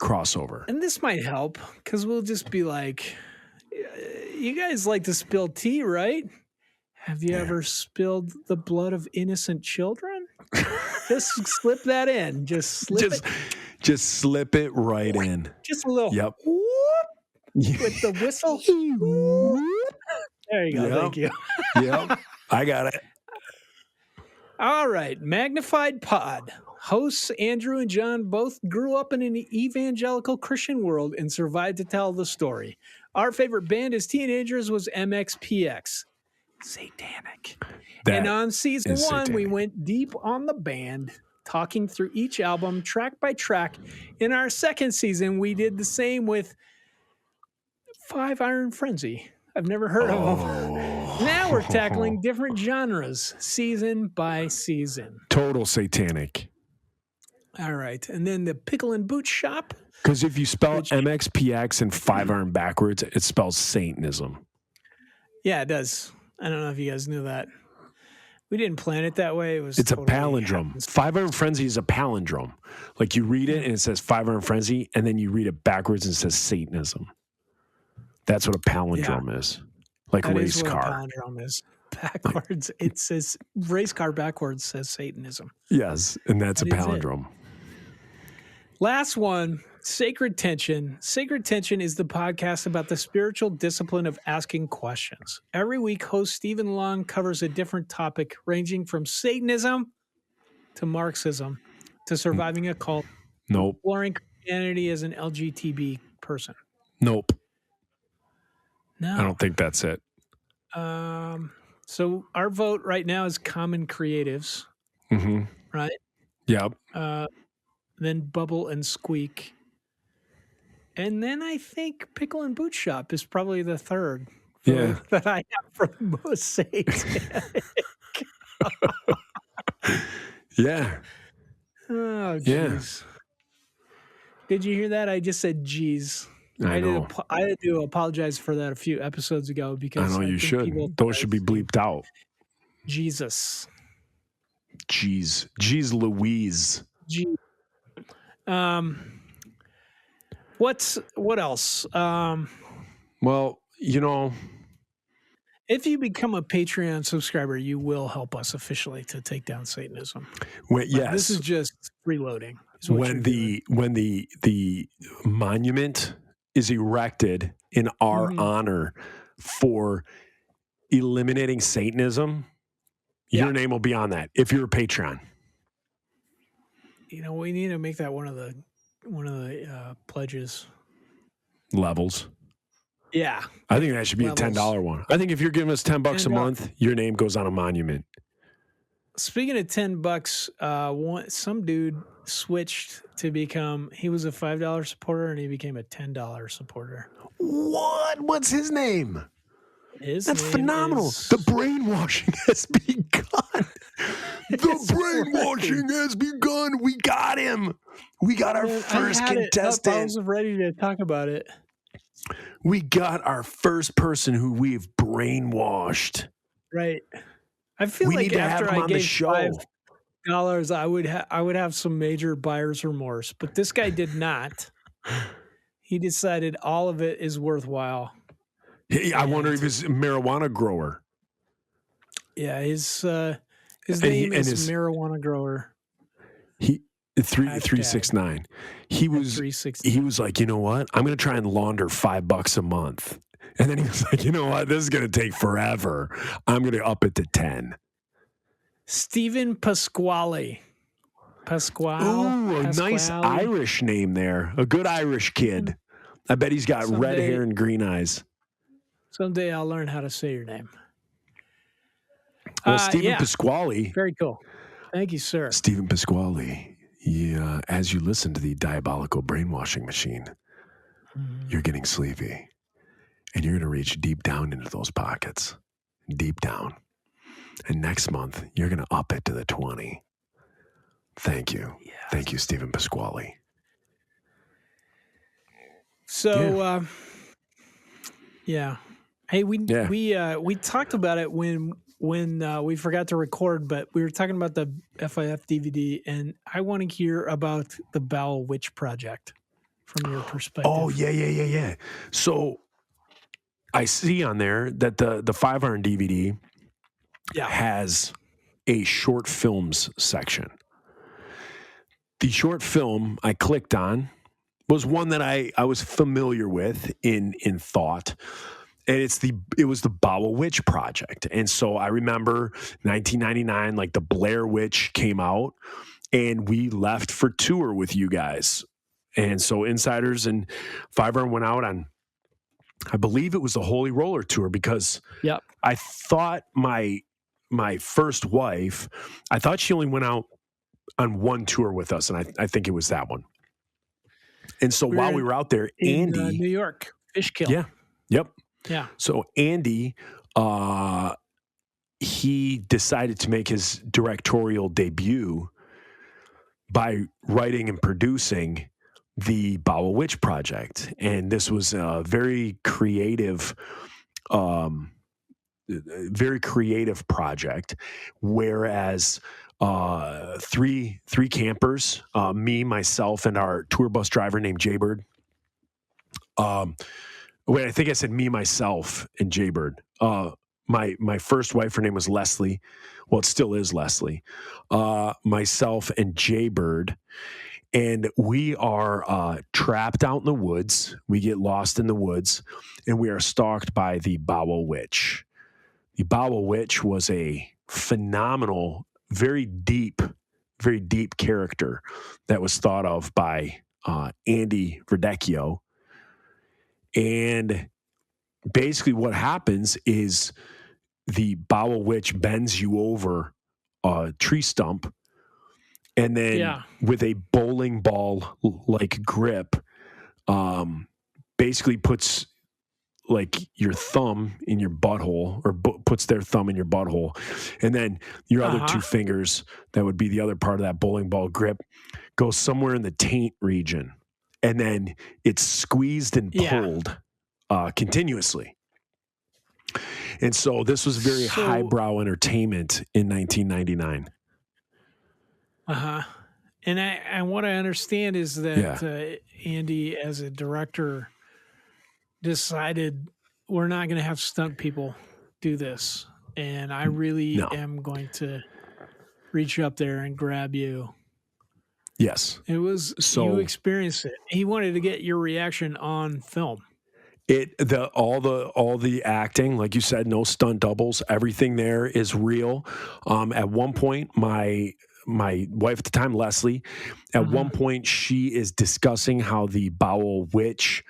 crossover. And this might help because we'll just be like, you guys like to spill tea, right? Have you ever spilled the blood of innocent children? Just slip that in. Just slip it right in. Just a little. Yep. Whoop, with the whistle. There you go. Yep. Thank you. Yep. I got it. All right. Magnified Pod, Hosts Andrew and John both grew up in an evangelical Christian world and survived to tell the story. Our favorite band as teenagers was MXPX. Satanic. And on season 1, we went deep on the band, talking through each album track by track. In our second season, we did the same with Five Iron Frenzy. I've never heard of them. Now we're tackling different genres, season by season. Total satanic. All right. And then the Pickle and Boot Shop. Because if you spell MXPX and 5 Iron backwards, it spells Satanism. Yeah, it does. I don't know if you guys knew that. We didn't plan it that way. It's totally a palindrome. Happens. 5 Iron Frenzy is a palindrome. Like you read it and it says 5 Iron Frenzy, and then you read it backwards and it says Satanism. That's what a palindrome is. Like that race is what car. A palindrome is. Backwards, it says race car backwards says Satanism. Yes, and that's a palindrome. Last one, Sacred Tension. Sacred Tension is the podcast about the spiritual discipline of asking questions. Every week, host Stephen Long covers a different topic, ranging from Satanism to Marxism to surviving a cult. Nope. Exploring Christianity as an LGBT person. Nope. No. I don't think that's it. So our vote right now is Common Creatives. Mm-hmm. Right? Yep. Then Bubble and Squeak. And then I think Pickle and Boot Shop is probably the third that I have for the most satanic. Yeah. Oh, jeez. Did you hear that? I just said jeez. I had to apologize for that a few episodes ago because I know you should. Those should be bleeped out. Jesus. Jeez Louise. What else? Well, if you become a Patreon subscriber, you will help us officially to take down Satanism. Yes. This is just freeloading. When the monument is erected in our honor for eliminating Satanism, your name will be on that if you're a Patreon. We need to make that one of the pledges levels. Yeah, I think that should be a $10 one. I think if you're giving us $10 a month, your name goes on a monument. Speaking of $10, some dude switched to become. He was a $5 supporter and he became a $10 supporter. What? What's his name? That's phenomenal. The brainwashing has begun. The brainwashing has begun. We got him. We got our first contestant. I was ready to talk about it. We got our first person who we've brainwashed. Right. I feel like after I gave $5, I would have some major buyer's remorse, but this guy did not. He decided all of it is worthwhile. I wonder if he's a marijuana grower. Yeah, his name is Marijuana Grower. 369. He was like, you know what? I'm going to try and launder $5 a month. And then he was like, you know what? This is going to take forever. I'm going to up it to 10. Stephen Pasquale. Ooh, a nice Irish name there. A good Irish kid. I bet he's got red hair and green eyes. Someday I'll learn how to say your name. Well, Stephen Pasquale. Very cool. Thank you, sir. Stephen Pasquale. Yeah, as you listen to the diabolical brainwashing machine, you're getting sleepy. And you're going to reach deep down into those pockets. Deep down. And next month, you're going to up it to the 20. Thank you. Yes. Thank you, Stephen Pasquale. So, Hey, we talked about it when we forgot to record, but we were talking about the FIF DVD, and I want to hear about the Bowel Witch Project from your perspective. Oh, yeah. So I see on there that the 5 Iron DVD has a short films section. The short film I clicked on was one that I was familiar with in thought. And it was the Bowel Witch Project. And so I remember 1999, like the Blair Witch came out, and we left for tour with you guys. And so Insiders and 5-Iron went out on, I believe it was the Holy Roller Tour, because Yep. I thought my first wife, I thought she only went out on one tour with us, and I think it was that one. And so while we were out there, in Andy, New York, Fishkill. yeah, yep. Yeah. So Andy, he decided to make his directorial debut by writing and producing the Bowel Witch Project. And this was a very creative project, whereas three campers, me, myself, and our tour bus driver named Jaybird. Wait, I think I said me, myself, and Jaybird. My first wife, her name was Leslie. Well, it still is Leslie. Myself and Jaybird. And we are trapped out in the woods. We get lost in the woods, and we are stalked by the Bowel Witch. The Bowel Witch was a phenomenal, very deep character that was thought of by Andy Verdecchio. And basically what happens is the Bowel Witch bends you over a tree stump, and then with a bowling ball like grip, basically puts like your thumb in your butthole, or puts their thumb in your butthole, and then your other two fingers, that would be the other part of that bowling ball grip, goes somewhere in the taint region, and then it's squeezed and pulled continuously. And so this was very highbrow entertainment in 1999. And what I understand is that Andy, as a director, decided we're not going to have stunt people do this, and I really am going to reach up there and grab you. Yes, it was you experienced it. He wanted to get your reaction on film. All the acting, like you said, no stunt doubles. Everything there is real. At one point, my wife at the time, Leslie, at one point she is discussing how the Bowel Witch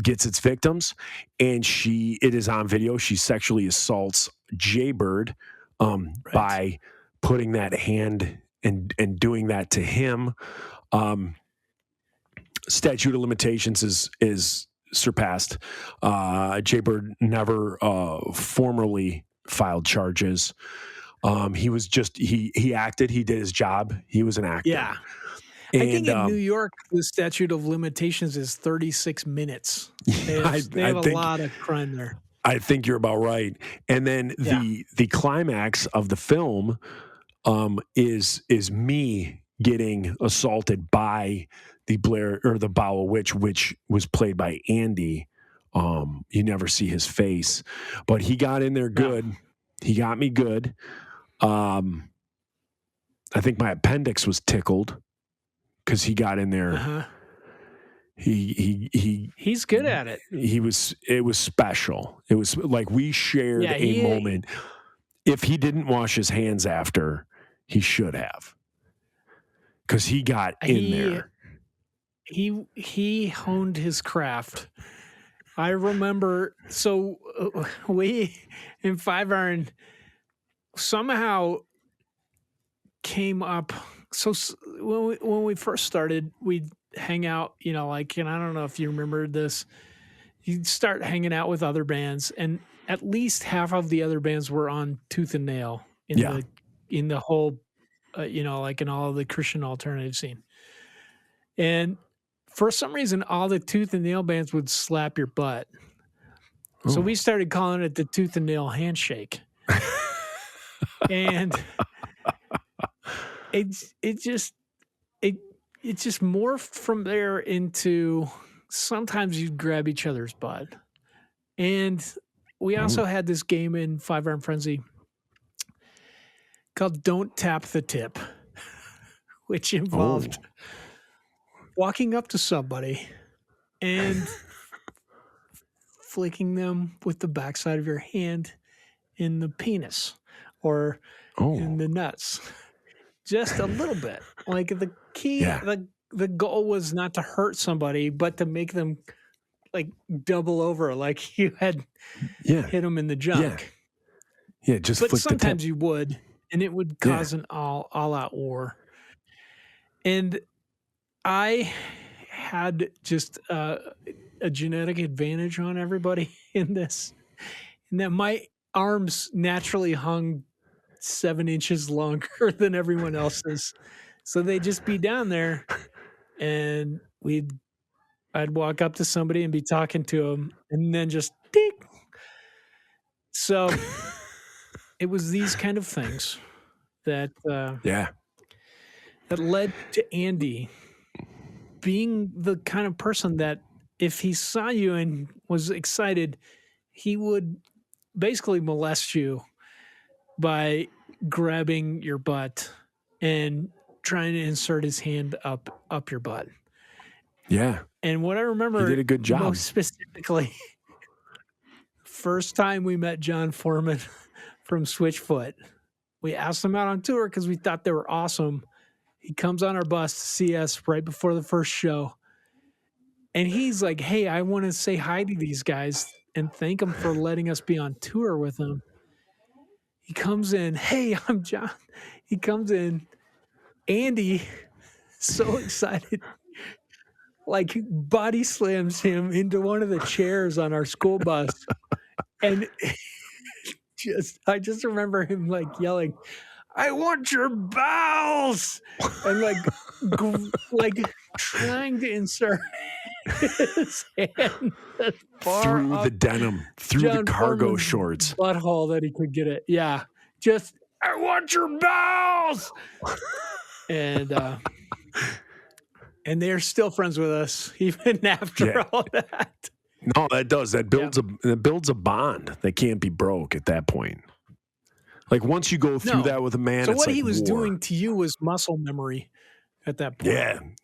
gets its victims, and it is on video. She sexually assaults Jaybird by putting that hand and doing that to him. Statute of limitations is surpassed. Jaybird never formally filed charges. He was just he acted. He did his job. He was an actor. Yeah. And, I think in New York, the statute of limitations is 36 minutes. They have a lot of crime there. I think you're about right. And then the climax of the film is me getting assaulted by the Bowel Witch, which was played by Andy. You never see his face, but he got in there good. Yeah. He got me good. I think my appendix was tickled because he got in there. He's good at it. It was special. It was like we shared a moment. If he didn't wash his hands after, he should have, because he got in there. He honed his craft. I remember. So we in 5-Iron somehow came up. So when we first started, we'd hang out, and I don't know if you remember this, you'd start hanging out with other bands, and at least half of the other bands were on Tooth and Nail in the whole, in all of the Christian alternative scene. And for some reason, all the Tooth and Nail bands would slap your butt. Ooh. So we started calling it the Tooth and Nail handshake. And it just morphed from there into sometimes you'd grab each other's butt. And we also had this game in 5-Iron Frenzy called Don't Tap the Tip, which involved walking up to somebody and flicking them with the backside of your hand in the penis or in the nuts. just a little bit. Like the key, Yeah. the goal was not to hurt somebody, but to make them like double over, like you had Yeah. hit them in the junk. Yeah. Just But flick the tip. sometimes you would, and it would cause an all-out war. And I had just a genetic advantage on everybody in this, and that my arms naturally hung 7 inches longer than everyone else's. So they'd just be down there, and I'd walk up to somebody and be talking to them, and then just ding. So it was these kind of things that Yeah. that led to Andy being the kind of person that if he saw you and was excited, he would basically molest you by grabbing your butt and trying to insert his hand up your butt. Yeah. And what I remember He did a good job. most specifically, first time we met John Foreman from Switchfoot, we asked him out on tour because we thought they were awesome. He comes on our bus to see us right before the first show. And he's like, hey, I want to say hi to these guys and thank them for letting us be on tour with them. He comes in, hey, I'm John. He comes in, Andy, so excited, like body slams him into one of the chairs on our school bus. And I just remember him like yelling, I want your bowels, and like trying to insert his hand as far Through up the denim, through John the cargo Foreman's shorts. butthole that he could get it. Yeah, just I want your bowels, and they're still friends with us even after all that. No, that does. That builds a bond that can't be broke at that point. Like once you go through that with a man, So it's what like he was war. doing to you was muscle memory at that point.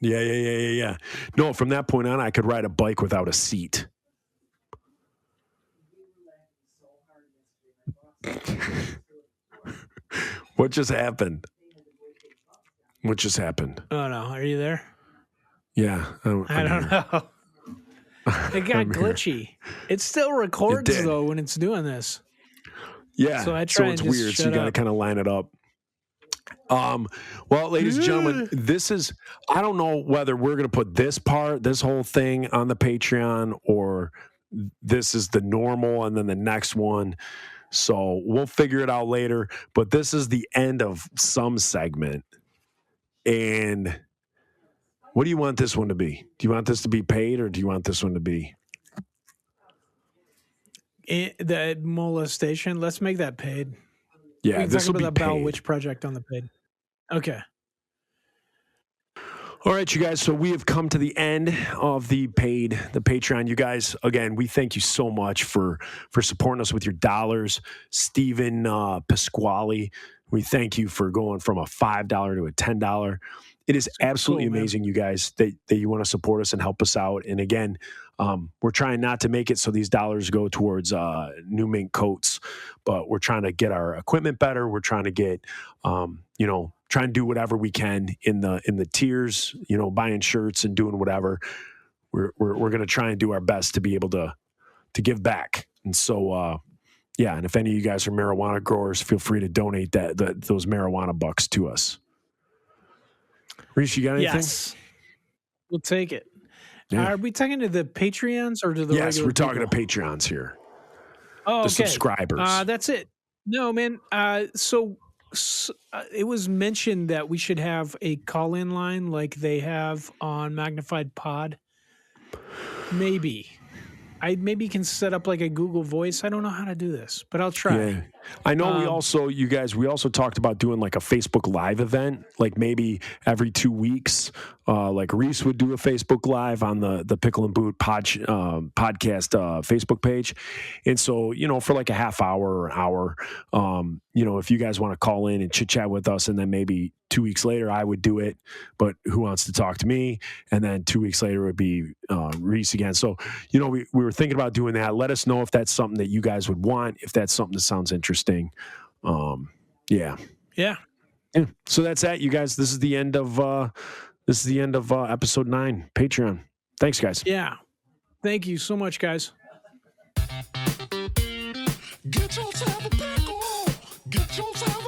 Yeah. No, from that point on, I could ride a bike without a seat. What just happened? What just happened? Oh no, are you there? Yeah, I don't know. It got I'm here. glitchy. It still records did. though when it's doing this. Yeah, So I try it's and just weird. So shut you got to up. kind of line it up. Well, ladies and gentlemen, this is, I don't know whether we're going to put this whole thing on the Patreon, or this is the normal and then the next one. So we'll figure it out later. But this is the end of some segment. And what do you want this one to be? Do you want this to be paid, or do you want this one to be? The molestation. Let's make that paid. Yeah, We can this talk will be about the Bell paid. Witch project on the paid. Okay. All right, you guys. So we have come to the end of the Patreon. You guys, again, we thank you so much for supporting us with your dollars. Stephen Pasquale, we thank you for going from a $5 to a $10. It is absolutely cool, man. amazing, you guys, that you want to support us and help us out. And again, we're trying not to make it so these dollars go towards new mink coats, but we're trying to get our equipment better. We're trying to get, trying to do whatever we can in the tiers, buying shirts and doing whatever. We're going to try and do our best to be able to give back. And so, and if any of you guys are marijuana growers, feel free to donate those marijuana bucks to us. Reese, you got anything? Yes. We'll take it. Yeah. Are we talking to the Patreons or to the Yes, regular we're talking people? to Patreons here. Oh, The okay. subscribers. That's it. No, man. So it was mentioned that we should have a call-in line like they have on Magnified Pod. Maybe. I maybe can set up like a Google Voice. I don't know how to do this, but I'll try. Yeah. I know we also talked about doing like a Facebook Live event, like maybe every 2 weeks. Like Reese would do a Facebook Live on the Pickle and Boot podcast Facebook page. And so, for like a half hour or an hour, if you guys want to call in and chit chat with us, and then maybe 2 weeks later I would do it, but who wants to talk to me? And then 2 weeks later it would be Reese again. So, we were thinking about doing that. Let us know if that's something that you guys would want, if that's something that sounds interesting. Yeah. Yeah. Yeah. So that's that, you guys. This is the end of episode 9, Patreon. Thanks, guys. Yeah. Thank you so much, guys. Get yourself a pickle. Get yourself